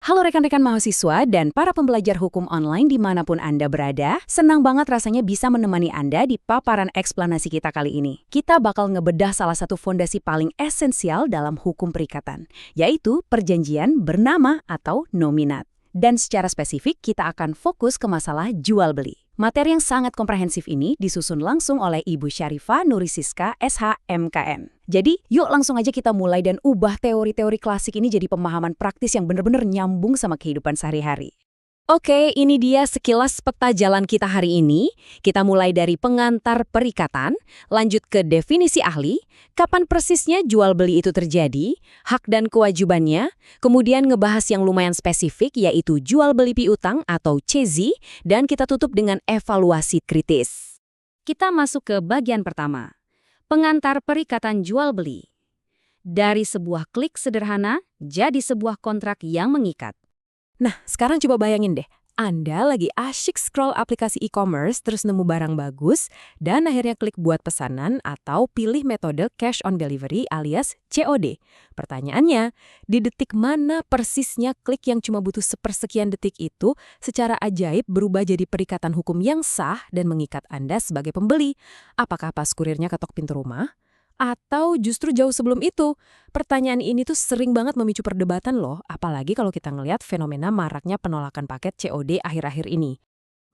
Halo rekan-rekan mahasiswa dan para pembelajar hukum online dimanapun Anda berada, senang banget rasanya bisa menemani Anda di paparan eksplanasi kita kali ini. Kita bakal ngebedah salah satu fondasi paling esensial dalam hukum perikatan, yaitu perjanjian bernama atau nominat. Dan secara spesifik, kita akan fokus ke masalah jual-beli. Materi yang sangat komprehensif ini disusun langsung oleh Ibu Syarifah Nurisiska, SH.MKN. Jadi, yuk langsung aja kita mulai dan ubah teori-teori klasik ini jadi pemahaman praktis yang benar-benar nyambung sama kehidupan sehari-hari. Oke, ini dia sekilas peta jalan kita hari ini. Kita mulai dari pengantar perikatan, lanjut ke definisi ahli, kapan persisnya jual beli itu terjadi, hak dan kewajibannya, kemudian ngebahas yang lumayan spesifik yaitu jual beli piutang atau CZ, dan kita tutup dengan evaluasi kritis. Kita masuk ke bagian pertama, pengantar perikatan jual beli. Dari sebuah klik sederhana, jadi sebuah kontrak yang mengikat. Nah, sekarang coba bayangin deh, Anda lagi asyik scroll aplikasi e-commerce terus nemu barang bagus, dan akhirnya klik buat pesanan atau pilih metode cash on delivery alias COD. Pertanyaannya, di detik mana persisnya klik yang cuma butuh sepersekian detik itu secara ajaib berubah jadi perikatan hukum yang sah dan mengikat Anda sebagai pembeli? Apakah pas kurirnya ketok pintu rumah? Atau justru jauh sebelum itu? Pertanyaan ini tuh sering banget memicu perdebatan loh, apalagi kalau kita ngelihat fenomena maraknya penolakan paket COD akhir-akhir ini.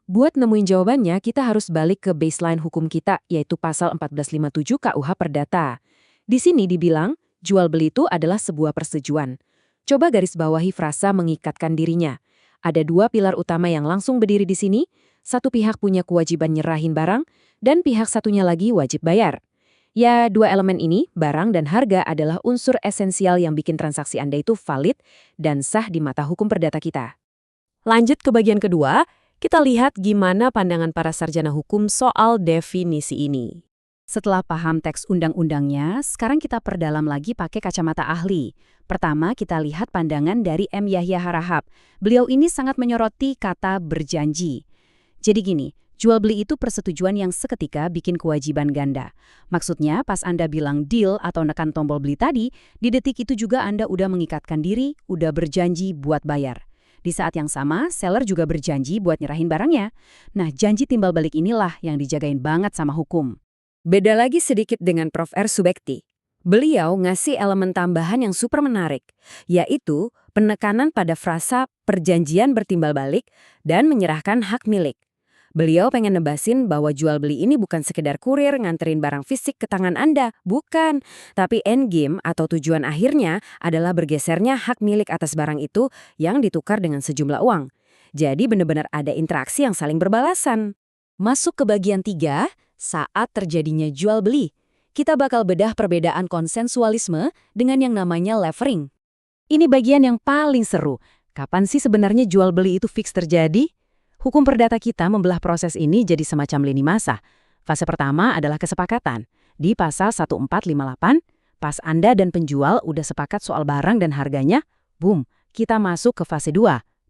Buat nemuin jawabannya, kita harus balik ke baseline hukum kita, yaitu pasal 1457 KUH Perdata. Di sini dibilang, jual beli itu adalah sebuah persetujuan. Coba garis bawahi frasa mengikatkan dirinya. Ada dua pilar utama yang langsung berdiri di sini, satu pihak punya kewajiban nyerahin barang, dan pihak satunya lagi wajib bayar. Ya, dua elemen ini, barang dan harga adalah unsur esensial yang bikin transaksi Anda itu valid dan sah di mata hukum perdata kita. Lanjut ke bagian kedua, kita lihat gimana pandangan para sarjana hukum soal definisi ini. Setelah paham teks undang-undangnya, sekarang kita perdalam lagi pakai kacamata ahli. Pertama, kita lihat pandangan dari M. Yahya Harahap. Beliau ini sangat menyoroti kata berjanji. Jadi gini, jual beli itu persetujuan yang seketika bikin kewajiban ganda. Maksudnya, pas Anda bilang deal atau nekan tombol beli tadi, di detik itu juga Anda udah mengikatkan diri, udah berjanji buat bayar. Di saat yang sama, seller juga berjanji buat nyerahin barangnya. Nah, janji timbal balik inilah yang dijagain banget sama hukum. Beda lagi sedikit dengan Prof. R. Subekti. Beliau ngasih elemen tambahan yang super menarik, yaitu penekanan pada frasa perjanjian bertimbal balik dan menyerahkan hak milik. Beliau pengen nebasin bahwa jual beli ini bukan sekedar kurir nganterin barang fisik ke tangan Anda, bukan. Tapi endgame atau tujuan akhirnya adalah bergesernya hak milik atas barang itu yang ditukar dengan sejumlah uang. Jadi benar-benar ada interaksi yang saling berbalasan. Masuk ke bagian 3, saat terjadinya jual beli. Kita bakal bedah perbedaan konsensualisme dengan yang namanya levering. Ini bagian yang paling seru. Kapan sih sebenarnya jual beli itu fix terjadi? Hukum perdata kita membelah proses ini jadi semacam lini masa. Fase pertama adalah kesepakatan. Di pasal 1458, pas Anda dan penjual udah sepakat soal barang dan harganya, boom, kita masuk ke fase 2,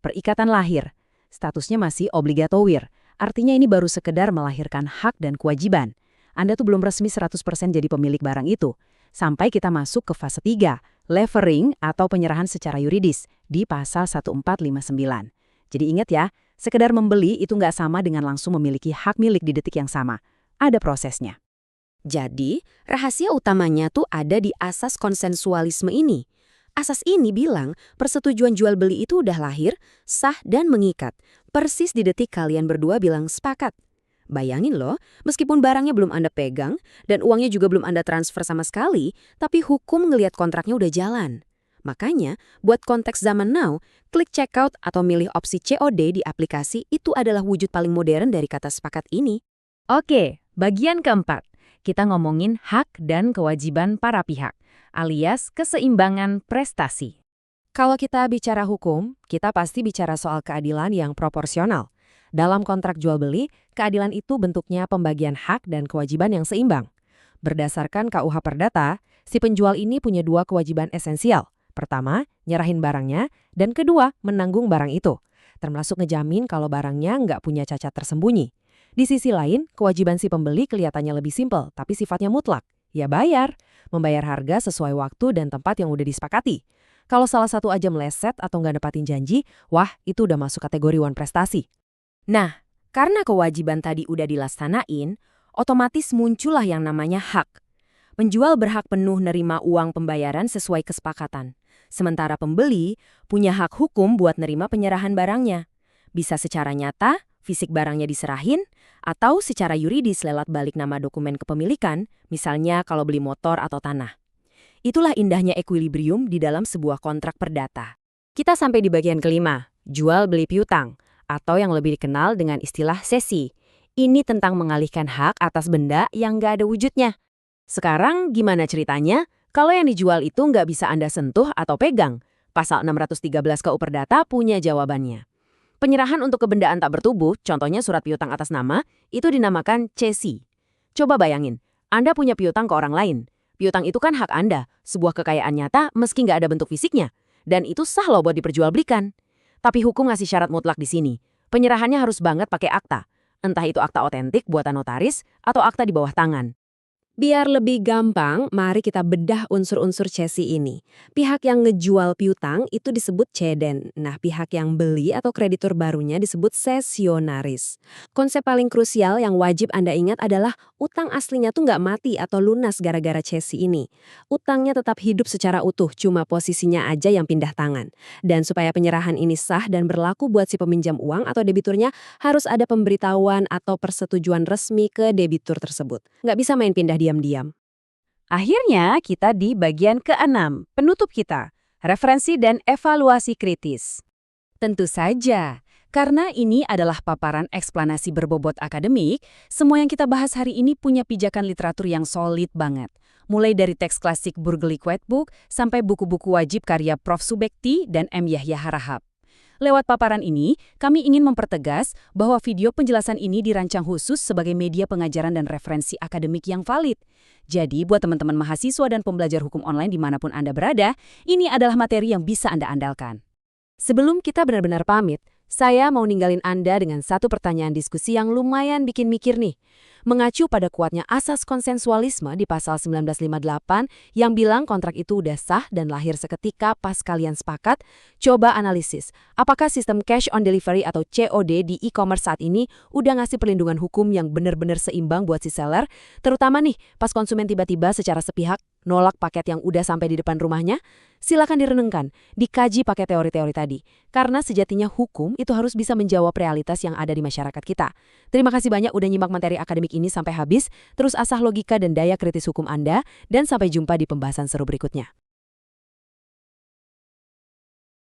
perikatan lahir. Statusnya masih obligatoir, artinya ini baru sekedar melahirkan hak dan kewajiban. Anda tuh belum resmi 100% jadi pemilik barang itu. Sampai kita masuk ke fase 3, levering atau penyerahan secara yuridis, di pasal 1459. Jadi ingat ya, sekedar membeli itu nggak sama dengan langsung memiliki hak milik di detik yang sama. Ada prosesnya. Jadi, rahasia utamanya tuh ada di asas konsensualisme ini. Asas ini bilang persetujuan jual beli itu udah lahir, sah dan mengikat. Persis di detik kalian berdua bilang sepakat. Bayangin loh, meskipun barangnya belum Anda pegang dan uangnya juga belum Anda transfer sama sekali, tapi hukum ngelihat kontraknya udah jalan. Makanya, buat konteks zaman now, klik checkout atau milih opsi COD di aplikasi itu adalah wujud paling modern dari kata sepakat ini. Oke, bagian keempat. Kita ngomongin hak dan kewajiban para pihak, alias keseimbangan prestasi. Kalau kita bicara hukum, kita pasti bicara soal keadilan yang proporsional. Dalam kontrak jual beli, keadilan itu bentuknya pembagian hak dan kewajiban yang seimbang. Berdasarkan KUH Perdata, si penjual ini punya dua kewajiban esensial. Pertama, nyerahin barangnya, dan kedua, menanggung barang itu. Termasuk ngejamin kalau barangnya nggak punya cacat tersembunyi. Di sisi lain, kewajiban si pembeli kelihatannya lebih simpel, tapi sifatnya mutlak. Ya bayar, membayar harga sesuai waktu dan tempat yang udah disepakati. Kalau salah satu aja meleset atau nggak nepatin janji, wah itu udah masuk kategori wan prestasi. Nah, karena kewajiban tadi udah dilaksanain, otomatis muncullah yang namanya hak. Penjual berhak penuh nerima uang pembayaran sesuai kesepakatan. Sementara pembeli punya hak hukum buat nerima penyerahan barangnya. Bisa secara nyata, fisik barangnya diserahin, atau secara yuridis lewat balik nama dokumen kepemilikan, misalnya kalau beli motor atau tanah. Itulah indahnya equilibrium di dalam sebuah kontrak perdata. Kita sampai di bagian kelima, jual beli piutang, atau yang lebih dikenal dengan istilah sesi. Ini tentang mengalihkan hak atas benda yang nggak ada wujudnya. Sekarang gimana ceritanya? Kalau yang dijual itu nggak bisa Anda sentuh atau pegang. Pasal 613 KU Perdata punya jawabannya. Penyerahan untuk kebendaan tak bertubuh, contohnya surat piutang atas nama, itu dinamakan cesi. Coba bayangin, Anda punya piutang ke orang lain. Piutang itu kan hak Anda, sebuah kekayaan nyata meski nggak ada bentuk fisiknya. Dan itu sah loh buat diperjualbelikan. Tapi hukum ngasih syarat mutlak di sini. Penyerahannya harus banget pakai akta. Entah itu akta otentik buatan notaris atau akta di bawah tangan. Biar lebih gampang, mari kita bedah unsur-unsur cesi ini. Pihak yang ngejual piutang itu disebut ceden. Nah, pihak yang beli atau kreditur barunya disebut sesionaris. Konsep paling krusial yang wajib Anda ingat adalah utang aslinya tuh nggak mati atau lunas gara-gara cesi ini. Utangnya tetap hidup secara utuh, cuma posisinya aja yang pindah tangan. Dan supaya penyerahan ini sah dan berlaku buat si peminjam uang atau debiturnya, harus ada pemberitahuan atau persetujuan resmi ke debitur tersebut. Nggak bisa main pindah diam-diam. Akhirnya kita di bagian ke-6, penutup kita, referensi dan evaluasi kritis. Tentu saja, karena ini adalah paparan eksplanasi berbobot akademik, semua yang kita bahas hari ini punya pijakan literatur yang solid banget. Mulai dari teks klasik Burgerly Quetebook sampai buku-buku wajib karya Prof. Subekti dan M. Yahya Harahap. Lewat paparan ini, kami ingin mempertegas bahwa video penjelasan ini dirancang khusus sebagai media pengajaran dan referensi akademik yang valid. Jadi, buat teman-teman mahasiswa dan pembelajar hukum online dimanapun Anda berada, ini adalah materi yang bisa Anda andalkan. Sebelum kita benar-benar pamit, saya mau ninggalin Anda dengan satu pertanyaan diskusi yang lumayan bikin mikir nih. Mengacu pada kuatnya asas konsensualisme di pasal 1958 yang bilang kontrak itu udah sah dan lahir seketika pas kalian sepakat, coba analisis. Apakah sistem cash on delivery atau COD di e-commerce saat ini udah ngasih perlindungan hukum yang benar-benar seimbang buat si seller, terutama nih pas konsumen tiba-tiba secara sepihak nolak paket yang udah sampai di depan rumahnya? Silakan direnungkan, dikaji pakai teori-teori tadi. Karena sejatinya hukum itu harus bisa menjawab realitas yang ada di masyarakat kita. Terima kasih banyak udah nyimak materi akademik ini sampai habis. Terus asah logika dan daya kritis hukum Anda, dan sampai jumpa di pembahasan seru berikutnya.